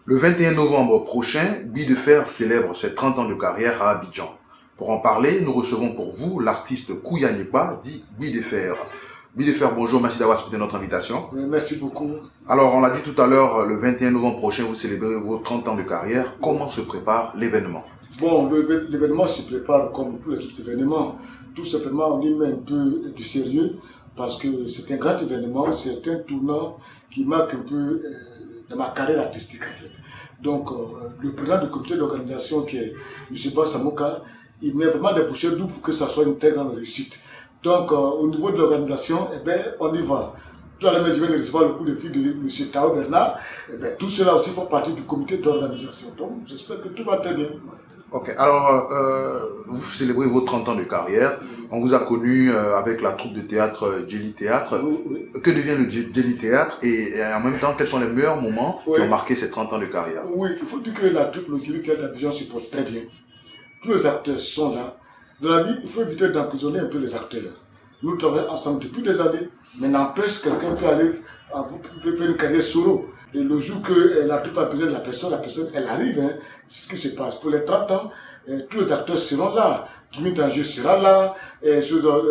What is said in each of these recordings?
Le 21 novembre prochain, Buis de Fer célèbre ses 30 ans de carrière à Abidjan. Pour en parler, nous recevons pour vous l'artiste Kouya Nyeba, dit Buis de Fer. Buis de Fer, bonjour, merci d'avoir accepté notre invitation. Oui, merci beaucoup. Alors, on l'a dit tout à l'heure, le 21 novembre prochain, vous célébrez vos 30 ans de carrière. Comment se prépare l'événement? Bon, l'événement se prépare comme tous les autres événements. Tout simplement, on y met un peu du sérieux parce que c'est un grand événement, c'est un tournant qui marque un peu de ma carrière artistique en fait. Donc, le président du comité d'organisation qui est M. Bassamouka, il met vraiment des bouchées doubles pour que ça soit une très grande réussite. Donc, au niveau de l'organisation, eh ben, on y va. Tout à l'heure, je viens de recevoir le coup de fil de M. Tao Bernard. Eh ben, tout cela aussi font partie du comité d'organisation. Donc, j'espère que tout va très bien. Ok, alors, vous célébrez vos 30 ans de carrière. On vous a connu avec la troupe de théâtre Jelly Théâtre. Oui. Que devient le Jelly Théâtre et en même temps, quels sont les meilleurs moments qui ont marqué ces 30 ans de carrière? Oui, il faut dire que la troupe le Jelly Théâtre d'Abidjan se porte très bien. Tous les acteurs sont là. Dans la vie, il faut éviter d'emprisonner un peu les acteurs. Nous travaillons ensemble depuis des années, mais n'empêche, quelqu'un peut aller faire une carrière solo. Et le jour que la troupe a besoin de la personne, elle arrive. Hein. C'est ce qui se passe. Pour les 30 ans, tous les acteurs seront là. Kimi Tange sera là,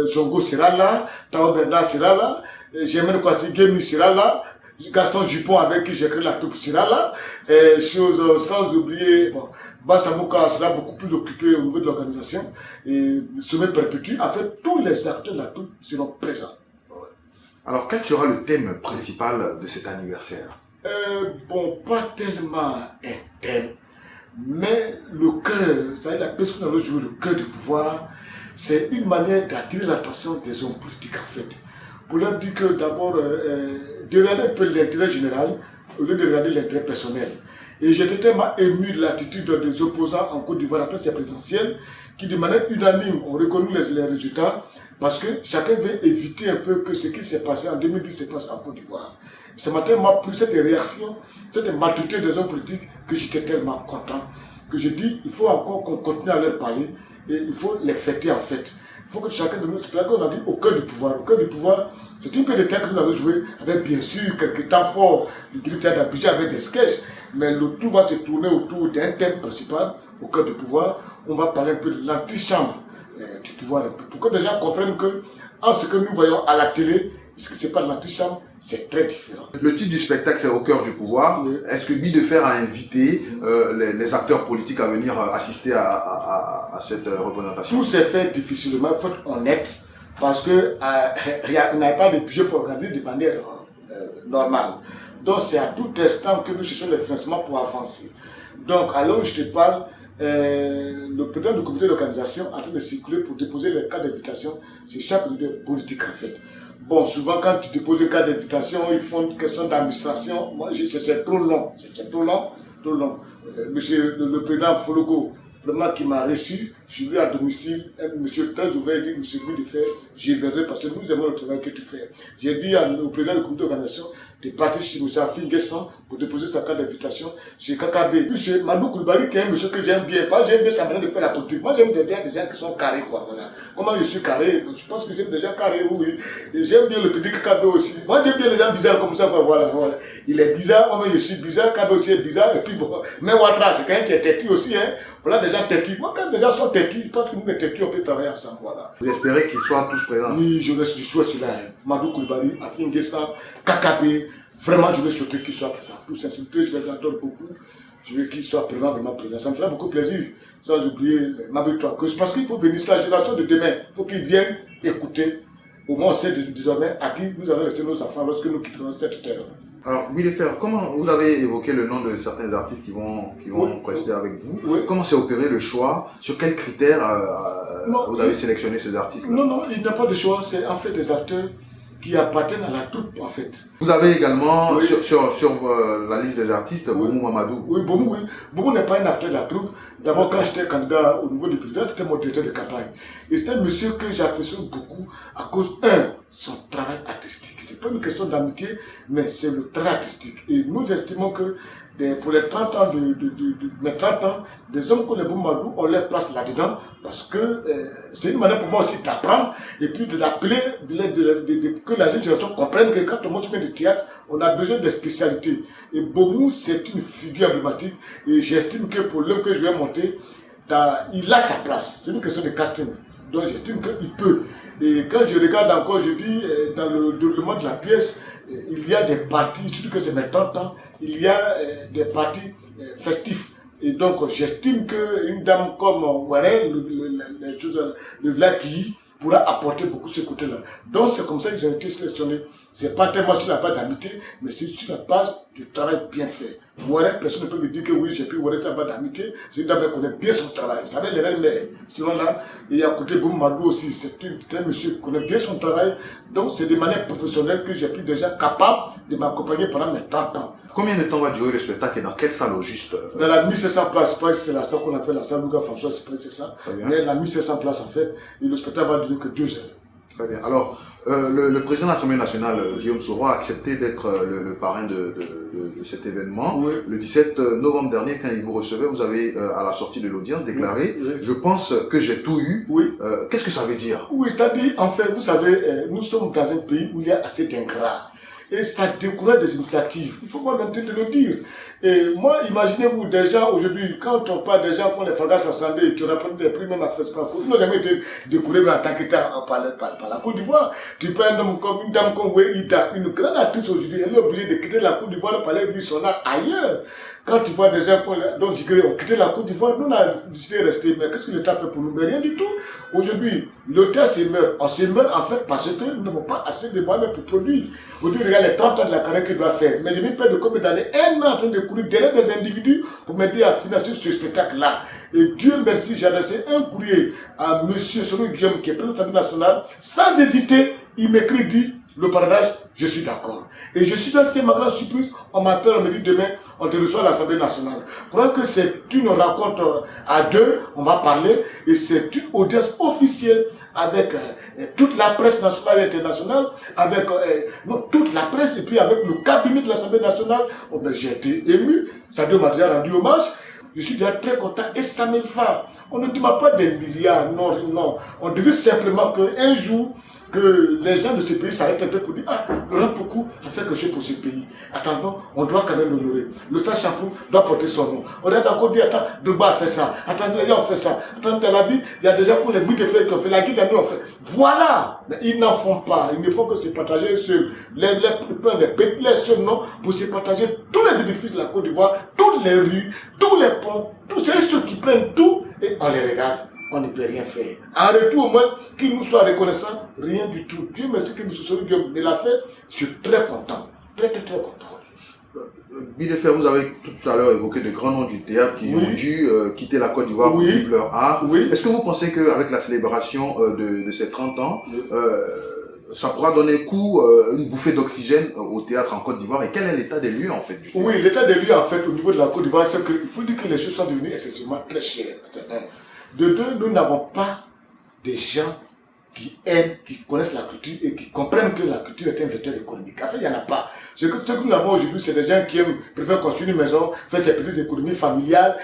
Zongo sera là, Tao Bernard sera là, Germaine Kwasi Gemi sera là, Gaston Jupon avec qui j'ai créé la troupe sera là, sans oublier, bon, Bassamouka sera beaucoup plus occupé au niveau de l'organisation, et Sommet Perpétue, en fait, tous les acteurs de la troupe seront présents. Alors, quel sera le thème principal de cet anniversaire? Bon, pas tellement un thème, mais le cœur, c'est-à-dire la personne qui a joué le cœur du pouvoir, c'est une manière d'attirer l'attention des hommes politiques en fait. Pour leur dire que d'abord, de regarder un peu l'intérêt général au lieu de regarder l'intérêt personnel. Et j'étais tellement ému de l'attitude des opposants en Côte d'Ivoire après cette présidentielle qui de manière unanime ont reconnu les résultats parce que chacun veut éviter un peu que ce qui s'est passé en 2010 se passe en Côte d'Ivoire. Ce matin m'a pris cette réaction, cette maturité des hommes politiques que j'étais tellement content que je dis il faut encore qu'on continue à leur parler et il faut les fêter en fait. Il faut que chacun de nous, c'est pour ça qu'on a dit au cœur du pouvoir. Au cœur du pouvoir, c'est une pièce de théâtre que nous allons jouer avec bien sûr quelques temps forts, le Jelly Théâtre d'Abidjan avec des sketchs, mais le tout va se tourner autour d'un thème principal, au cœur du pouvoir. On va parler un peu de l'antichambre du pouvoir, pour que les gens comprennent que, en ce que nous voyons à la télé, ce qui se passe dans l'antichambre, c'est très différent. Le titre du spectacle, c'est Au cœur du pouvoir. Oui. Est-ce que Buis de Fer a invité les acteurs politiques à venir assister à cette représentation? Tout s'est fait difficilement, il faut être honnête, parce que on n'avait pas de budget pour organiser de manière normale. Donc c'est à tout instant que nous cherchons les financements pour avancer. Donc à l'heure où je te parle, le président du comité d'organisation est en train de circuler pour déposer les cas d'invitation sur chaque leader politique en fait. Bon, souvent quand tu déposes des cas d'invitation, ils font une question d'administration. Moi, c'est trop long. C'est trop long. Monsieur le président Fologo, vraiment qui m'a reçu, je suis lui à domicile, un monsieur très ouvert, il dit, monsieur Buis de Fer, j'y viendrai parce que nous aimons le travail que tu fais. J'ai dit au président du comité d'organisation de partir chez M. Afin Guessan pour déposer sa carte d'invitation chez KKB. Monsieur Madou Koulibaly, qui est un monsieur que j'aime bien, pas j'aime bien sa manière de faire la politique. Moi, j'aime bien des gens qui sont carrés, quoi. Voilà. Comment je suis carré? Je pense que j'aime des gens carrés, oui. Et j'aime bien le petit KKB aussi. Moi, j'aime bien les gens bizarres comme ça, quoi. Voilà. Il est bizarre, moi, je suis bizarre, KKB aussi est bizarre, et puis bon. Mais Ouattara, c'est quelqu'un qui est têtu aussi, hein. Voilà des gens têtus. Moi, quand des gens sont têtus, je pense que nous, les têtus, on peut travailler ensemble, voilà. Vous espérez qu'ils soient tous présents? Oui, je souhaite cela. Hein. Madou Koulibaly, Afin Guessan, KKB, vraiment, je veux souhaiter qu'ils soient présents. Tout sincérité, je les adore beaucoup. Je veux qu'ils soient vraiment présents. Ça me ferait beaucoup plaisir, sans oublier Mabé Touakeus. Parce qu'il faut venir sur la génération de demain. Il faut qu'ils viennent écouter. Au moins, on sait désormais à qui nous allons laisser nos enfants lorsque nous quitterons cette terre. Alors, Buis de Fer, comment vous avez évoqué le nom de certains artistes qui vont prester avec vous? Oui. Comment s'est opéré le choix? Sur quels critères vous avez sélectionné ces artistes? Non, il n'y a pas de choix. C'est en fait des acteurs qui appartiennent à la troupe, en fait. Vous avez également, sur la liste des artistes, Boumou Mamadou. Oui, Boumou, oui. Boumou n'est pas un acteur de la troupe. D'abord, quand j'étais candidat au niveau du président, c'était mon directeur de campagne. Et c'était un monsieur que j'affectionne beaucoup à cause, son travail artistique. pas une question d'amitié, mais c'est le travail artistique. Et nous estimons que pour les 30 ans mes 30 ans, des hommes comme les Boumadou, on leur place là-dedans parce que c'est une manière pour moi aussi d'apprendre et puis de l'appeler, que la jeune génération comprenne que quand on monte du théâtre, on a besoin de spécialités. Et Bomou, c'est une figure emblématique et j'estime que pour l'œuvre que je vais monter, il a sa place. C'est une question de casting. Donc j'estime qu'il peut. Et quand je regarde encore, je dis, dans le déroulement de la pièce, il y a des parties, surtout que c'est mes 30 ans, il y a des parties festifs. Et donc j'estime qu'une dame comme Warren, le Vlaki, pourra apporter beaucoup ce côté-là. Donc c'est comme ça qu'ils ont été sélectionnés. C'est pas tellement sur la base d'amitié, mais c'est sur la base du travail bien fait. Warren, personne ne peut me dire que oui, j'ai pu Warren sur la base d'amitié. C'est une dame qui connaît bien son travail. Vous savez, les reines mères. Sinon là, il y a à côté Boumadou aussi. C'est un monsieur qui connaît bien son travail. Donc c'est de manière professionnelle que j'ai pu déjà capable de m'accompagner pendant mes 30 ans. Combien de temps va durer le spectacle et dans quelle salle au juste? Dans la 1700 places, c'est la salle qu'on appelle la salle Louga François, c'est ça. Mais la 1700 places en fait, et le spectacle va durer que 2 heures. Très bien. Alors, le président de l'Assemblée nationale, Guillaume Soro, a accepté d'être le parrain de cet événement. Oui. Le 17 novembre dernier, quand il vous recevait, vous avez, à la sortie de l'audience, déclaré « Je pense que j'ai tout eu ». Oui. Qu'est-ce que ça veut dire? Oui, c'est-à-dire, en fait, vous savez, nous sommes dans un pays où il y a assez d'ingrats. Et ça décourage des initiatives. Il faut voir l'honnêteté de le dire. Et moi, imaginez-vous des gens aujourd'hui, quand on parle des gens qui ont les Fagas Assemblée, qui ont appris des prix même à faire parcours, ils n'ont jamais été découverts en tant qu'État par la Côte d'Ivoire. Tu prends un homme comme une dame comme Wéida, une grande artiste aujourd'hui, elle est obligée de quitter la Côte d'Ivoire pour aller vivre son art ailleurs. Quand tu vois des gens dont Jigré ont quitté la Côte d'Ivoire, nous on a décidé de rester. Mais qu'est-ce que l'État fait pour nous? Mais rien du tout. Aujourd'hui, l'auteur se meurt. On se meurt en fait parce que nous n'avons pas assez de moyens pour produire. Aujourd'hui, regarde les 30 ans de la carrière qu'il doit faire. Mais je me perds de combien d'années, un an en train de courir derrière des individus pour m'aider à financer ce spectacle-là. Et Dieu merci, j'ai adressé un courrier à monsieur Soro Guillaume, qui est président de l'Assemblée nationale. Sans hésiter, il m'écrit, dit, le parrainage, je suis d'accord. Et je suis dans ma grande surprise, on m'appelle, on me dit demain, on te reçoit à l'Assemblée nationale. Pendant que c'est une rencontre à deux, on va parler, et c'est une audience officielle avec toute la presse nationale et internationale, avec toute la presse, et puis avec le cabinet de l'Assemblée nationale. Oh, ben, j'ai été ému, Sadio m'a déjà rendu hommage. Je suis déjà très content et ça me va. On ne demande pas des milliards, non, non. On dit simplement qu'un jour, que les gens de ce pays s'arrêtent un peu pour dire « Ah, Laurent Pokou a fait quelque chose pour ce pays. Attends, on doit quand même l'honorer. Le stade Champoux doit porter son nom. » On a encore dit « Attends, Deba a fait ça. Attends, les gens ont fait ça. Attends, dans la vie, il y a des gens pour les bouts de feuilles qui ont fait. La guide ont fait. » Voilà. Mais ils n'en font pas. Ils ne font que se partager seuls. Les non, pour se partager tous les édifices de la Côte d'Ivoire, toutes les rues, tous les ponts, tous ceux qui prennent tout et on les regarde. On ne peut rien faire. En retour, au moins, qu'il nous soit reconnaissant, rien du tout. Dieu merci que M. Soro Guillaume me l'a fait. Je suis très content. Très content. Bidefer, vous avez tout à l'heure évoqué de grands noms du théâtre qui ont dû quitter la Côte d'Ivoire pour vivre leur art. Oui. Est-ce que vous pensez qu'avec la célébration de ces 30 ans, ça pourra donner coup, une bouffée d'oxygène au théâtre en Côte d'Ivoire? Et quel est l'état des lieux en fait? Oui, l'état des lieux en fait au niveau de la Côte d'Ivoire, c'est qu'il faut dire que les choses sont devenues excessivement très chères. De deux, nous n'avons pas des gens qui aiment, qui connaissent la culture et qui comprennent que la culture est un vecteur économique. En fait, il n'y en a pas. Ce que nous avons aujourd'hui, c'est des gens qui préfèrent construire une maison, faire ses petites économies familiales,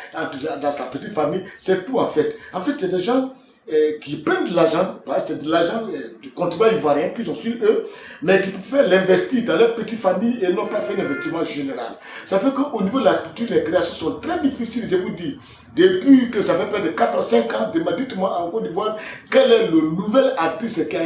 dans sa petite famille. C'est tout en fait. En fait, c'est des gens qui prennent de l'argent, parce que c'est de l'argent du contribuable ivoirien qu'ils ont sur eux, mais qui peuvent l'investir dans leur petite famille et non pas faire un investissement général. Ça fait qu'au niveau de la culture, les créations sont très difficiles, je vous dis. Depuis que ça fait près de 4 à 5 ans, dites-moi en Côte d'Ivoire, quel est le nouvel artiste qui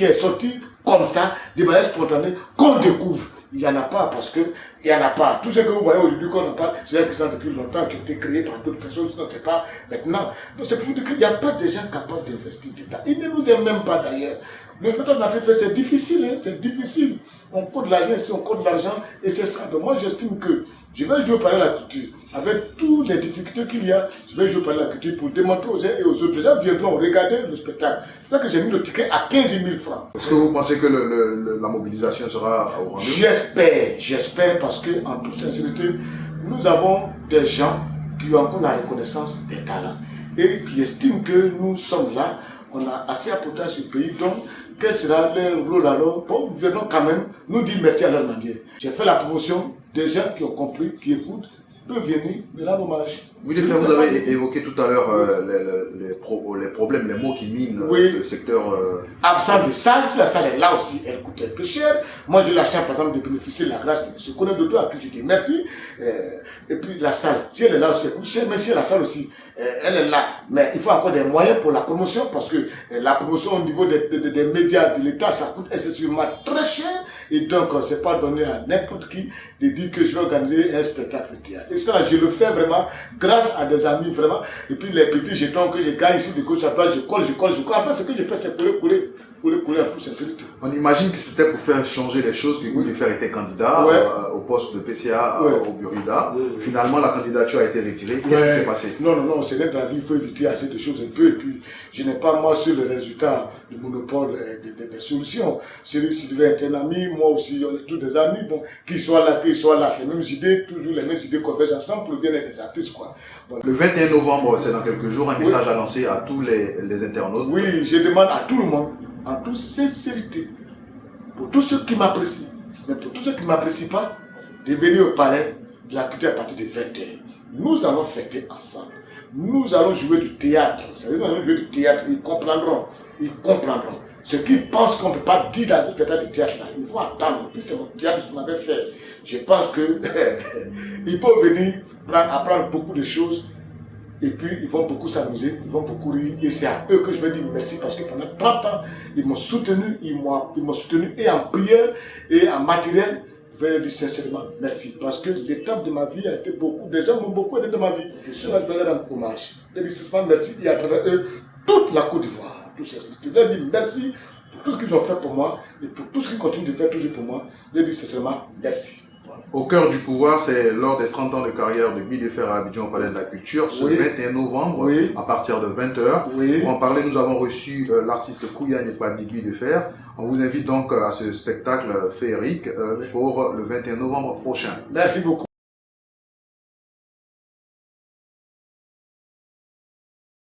est sorti comme ça, de manière spontanée, qu'on découvre. Il n'y en a pas parce que il n'y en a pas. Tout ce que vous voyez aujourd'hui qu'on en parle, c'est des qui sont depuis longtemps, qui ont été créés par d'autres personnes, sinon c'est pas maintenant. Donc c'est pour vous dire qu'il n'y a pas de gens capables d'investir dedans. Ils ne nous aiment même pas d'ailleurs. Le spectacle qu'on a fait, c'est difficile, hein, c'est difficile. On compte l'argent ici, on compte l'argent, et c'est ça. Donc moi j'estime que je vais jouer par la culture. Avec toutes les difficultés qu'il y a, je vais jouer par la culture pour démontrer aux uns et aux autres. Les gens viendront regarder le spectacle. C'est ça que j'ai mis le ticket à 15 000 francs. Est-ce que vous pensez que la mobilisation sera au rendez-vous? J'espère parce que, en toute sincérité, nous avons des gens qui ont encore la reconnaissance des talents et qui estiment que nous sommes là. On a assez apporté à ce pays, donc quel sera leur rôle alors? Bon, venons quand même nous dire merci à leur manière. J'ai fait la promotion, des gens qui ont compris, qui écoutent, peuvent venir me rendre hommage. Vous avez évoqué tout à l'heure les problèmes, les mots qui minent le secteur. Absent de salle, si la salle est là aussi, elle coûte un peu cher. Moi, j'ai la chance, par exemple, de bénéficier de la grâce de M. Koné Dodo, à qui je dis merci. Et puis la salle, si elle est là aussi, elle coûte cher, mais si la salle aussi, elle est là. Mais il faut encore des moyens pour la promotion, parce que la promotion au niveau des médias de l'État, ça coûte excessivement très cher. Et donc, c'est pas donné à n'importe qui de dire que je vais organiser un spectacle de théâtre. Et ça, je le fais vraiment grâce à des amis, vraiment. Et puis, les petits jetons que je gagne ici de gauche à droite, je colle. Enfin, ce que je fais, c'est couler en toute sincérité. On imagine que c'était pour faire changer les choses que Guy Defert était candidat au poste de PCA au Burida. Finalement, la candidature a été retirée. Qu'est-ce qui s'est passé? Non, c'est dans la vie, il faut éviter assez de choses un peu. Et puis, je n'ai pas, moi, sur le résultat du monopole des solutions. Celui qui devait être un ami, moi aussi, on est tous des amis. Bon, qu'ils soient là, les mêmes idées, toujours les mêmes idées convergent ensemble pour le bien-être des artistes, quoi. Voilà. Le 21 novembre, c'est dans quelques jours, un message à lancer à tous les internautes. Oui, je demande à tout le monde, en toute sincérité, pour tous ceux qui m'apprécient, mais pour tous ceux qui ne m'apprécient pas, de venir au palais de la culture à partir de 20h. Nous allons fêter ensemble. Nous allons jouer du théâtre. C'est-à-dire, nous allons jouer du théâtre. Ils comprendront. Ceux qui pensent qu'on ne peut pas dire dans un spectacle de théâtre, là, il faut attendre. Puis c'est mon théâtre que je m'avais fait. Je pense que ils peuvent venir apprendre beaucoup de choses. Et puis, ils vont beaucoup s'amuser, ils vont beaucoup rire. Et c'est à eux que je vais dire merci parce que pendant 30 ans, ils m'ont soutenu, et en prière et en matériel. Je vais leur dire sincèrement merci parce que l'étape de ma vie a été beaucoup. Des gens m'ont beaucoup aidé dans ma vie. Et cela, je vais leur rendre hommage. Je dis sincèrement merci et à travers eux, toute la Côte d'Ivoire. Je leur dis merci pour tout ce qu'ils ont fait pour moi et pour tout ce qu'ils continuent de faire toujours pour moi. Je dis sincèrement merci. Au cœur du pouvoir, c'est lors des 30 ans de carrière de Guy Defert à Abidjan au Palais de la Culture, ce 21 novembre, à partir de 20h. Pour en parler, nous avons reçu l'artiste Kouya-Nyekpa dit Guy Defert. On vous invite donc à ce spectacle féerique pour le 21 novembre prochain. Merci beaucoup.